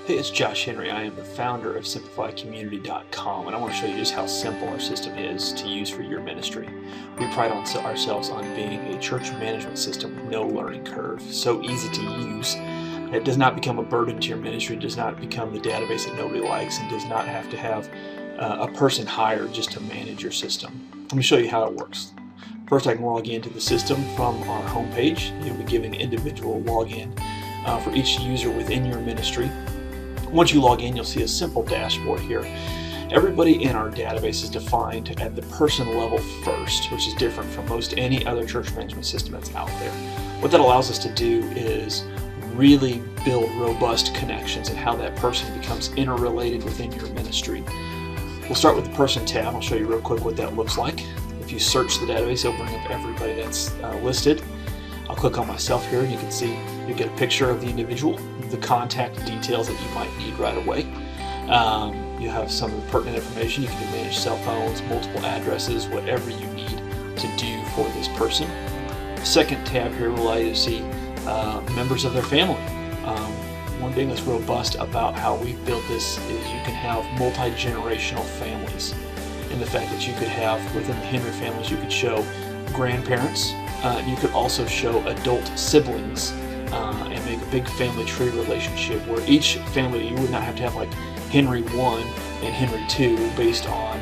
Hey, it's Josh Henry. I am the founder of SimplifyCommunity.com, and I want to show you just how simple our system is to use for your ministry. We pride ourselves on being a church management system with no learning curve, so easy to use. It does not become a burden to your ministry, does not become the database that nobody likes, and does not have to have a person hired just to manage your system. Let me show you how it works. First, I can log into the system from our homepage. You'll be giving individual login for each user within your ministry. Once you log in, you'll see a simple dashboard here. Everybody in our database is defined at the person level first, which is different from most any other church management system that's out there. What that allows us to do is really build robust connections and how that person becomes interrelated within your ministry. We'll start with the person tab. I'll show you real quick what that looks like. If you search the database, it'll bring up everybody that's listed. I'll click on myself here, and you can see you get a picture of the individual, the contact details that you might need right away. You have some of the pertinent information. You can manage cell phones, multiple addresses, whatever you need to do for this person. The second tab here will allow you to see members of their family. One thing that's robust about how we've built this is you can have multi-generational families. And the fact that you could have, within the Henry families, you could show grandparents. You could also show adult siblings and make a big family tree relationship where each family, you would not have to have like Henry 1 and Henry 2 based on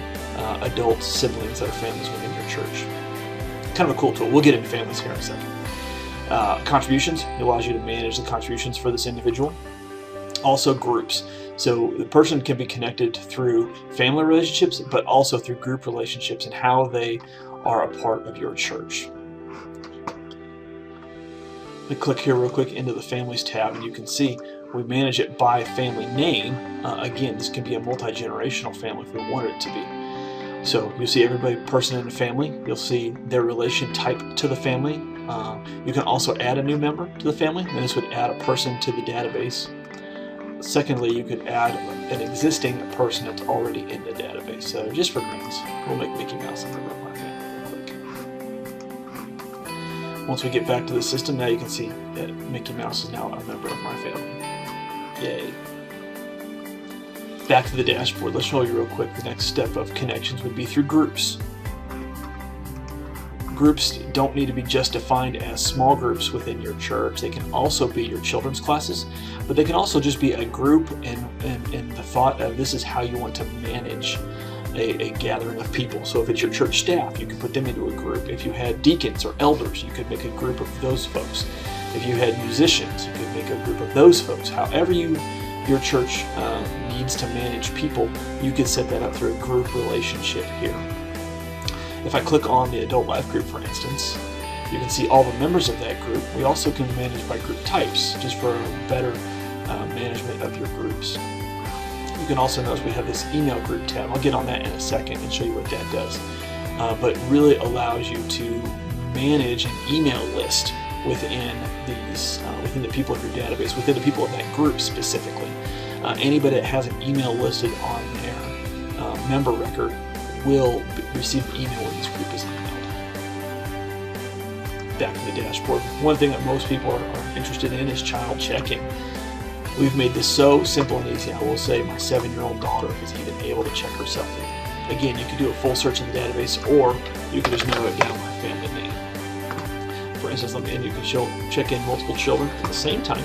adult siblings that are families within your church. Kind of a cool tool. We'll get into families here in a second. Contributions, it allows you to manage the contributions for this individual. Also groups. So the person can be connected through family relationships, but also through group relationships and how they are a part of your church. We click here real quick into the Families tab, and you can see we manage it by family name. Again, this can be a multi-generational family if we want it to be. So you'll see every person in the family. You'll see their relation type to the family. You can also add a new member to the family, and this would add a person to the database. Secondly, you could add an existing person that's already in the database. So just for grins, we'll make Mickey Mouse a member of my family real quick. Once we get back to the system, now you can see that Mickey Mouse is now a member of my family. Yay. Back to the dashboard. Let's show you real quick. The next step of connections would be through groups. Groups don't need to be just defined as small groups within your church. They can also be your children's classes, but they can also just be a group in the thought of this is how you want to manage a gathering of people. So if it's your church staff, you can put them into a group. If you had deacons or elders, you could make a group of those folks. If you had musicians, you could make a group of those folks. However your church needs to manage people, you could set that up through a group relationship here. If I click on the adult life group, for instance, you can see all the members of that group. We also can manage by group types, just for better management of your groups. You can also notice we have this email group tab. I'll get on that in a second and show you what that does. But really allows you to manage an email list within within the people of your database, within the people of that group specifically. Anybody that has an email listed on their member record will receive an email when this group is emailed. Back to the dashboard. One thing that most people are interested in is child checking. We've made this so simple and easy. I will say my 7-year-old daughter is even able to check herself in. Again, you can do a full search in the database, or you can just narrow it down by family name. For instance, you can check in multiple children at the same time.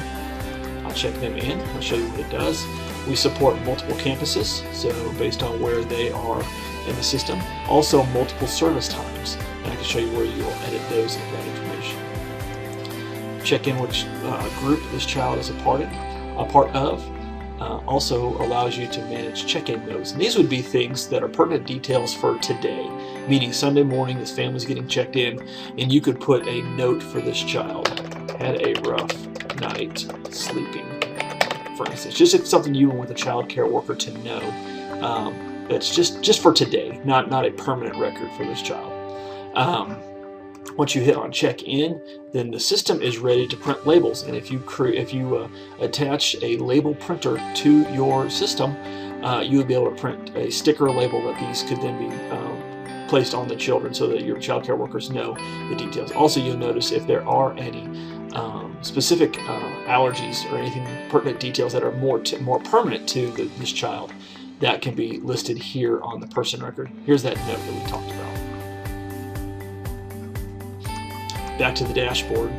I'll check them in. I'll show you what it does. We support multiple campuses, so based on where they are in the system. Also multiple service times, and I can show you where you will edit those and that information. Check in which group this child is a part of. Also allows you to manage check-in notes. And these would be things that are pertinent details for today, meaning Sunday morning this family's getting checked in, and you could put a note for this child. Had a rough night sleeping, for instance. Just something you want the child care worker to know. That's just for today, not a permanent record for this child. Once you hit on check-in, then the system is ready to print labels. And if you attach a label printer to your system, you would be able to print a sticker label that these could then be placed on the children so that your child care workers know the details. Also, you'll notice if there are any specific allergies or anything pertinent details that are more permanent to this child, that can be listed here on the person record. Here's that note that we talked about. Back to the dashboard.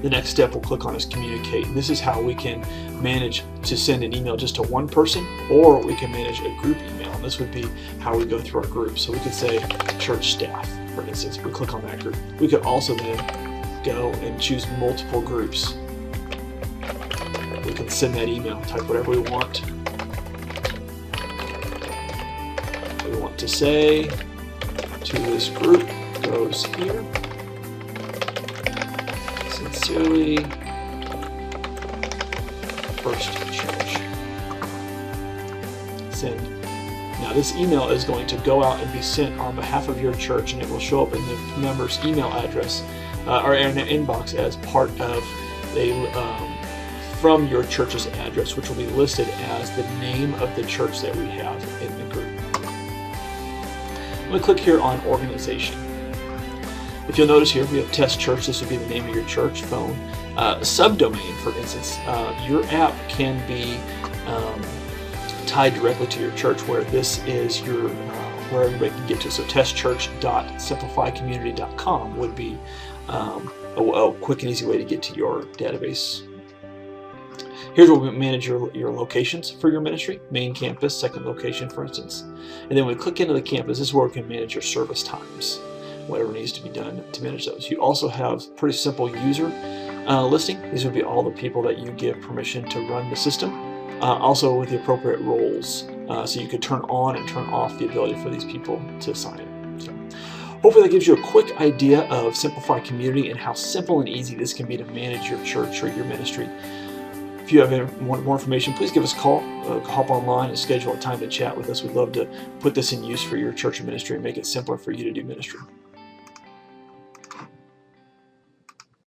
The next step we'll click on is communicate. This is how we can manage to send an email just to one person, or we can manage a group email. And this would be how we go through our group. So we could say church staff, for instance. We click on that group. We could also then go and choose multiple groups. We can send that email, type whatever we want. We want to say to this group goes here. Sincerely, First Church. Send. Now this email is going to go out and be sent on behalf of your church, and it will show up in the member's email address or in their inbox as part of from your church's address, which will be listed as the name of the church that we have in the group. I'm going to click here on organization. If you'll notice here, we have test church. This would be the name of your church phone. Subdomain, for instance, your app can be tied directly to your church, where this is your where everybody can get to. So testchurch.simplifycommunity.com would be a quick and easy way to get to your database. Here's where we manage your locations for your ministry: main campus, second location, for instance. And then when we click into the campus, this is where we can manage your service times, whatever needs to be done to manage those. You also have pretty simple user listing. These would be all the people that you give permission to run the system, also with the appropriate roles, so you could turn on and turn off the ability for these people to sign in. So hopefully that gives you a quick idea of Simplify Community and how simple and easy this can be to manage your church or your ministry. If you want more information, please give us a call, hop online and schedule a time to chat with us. We'd love to put this in use for your church or ministry and make it simpler for you to do ministry.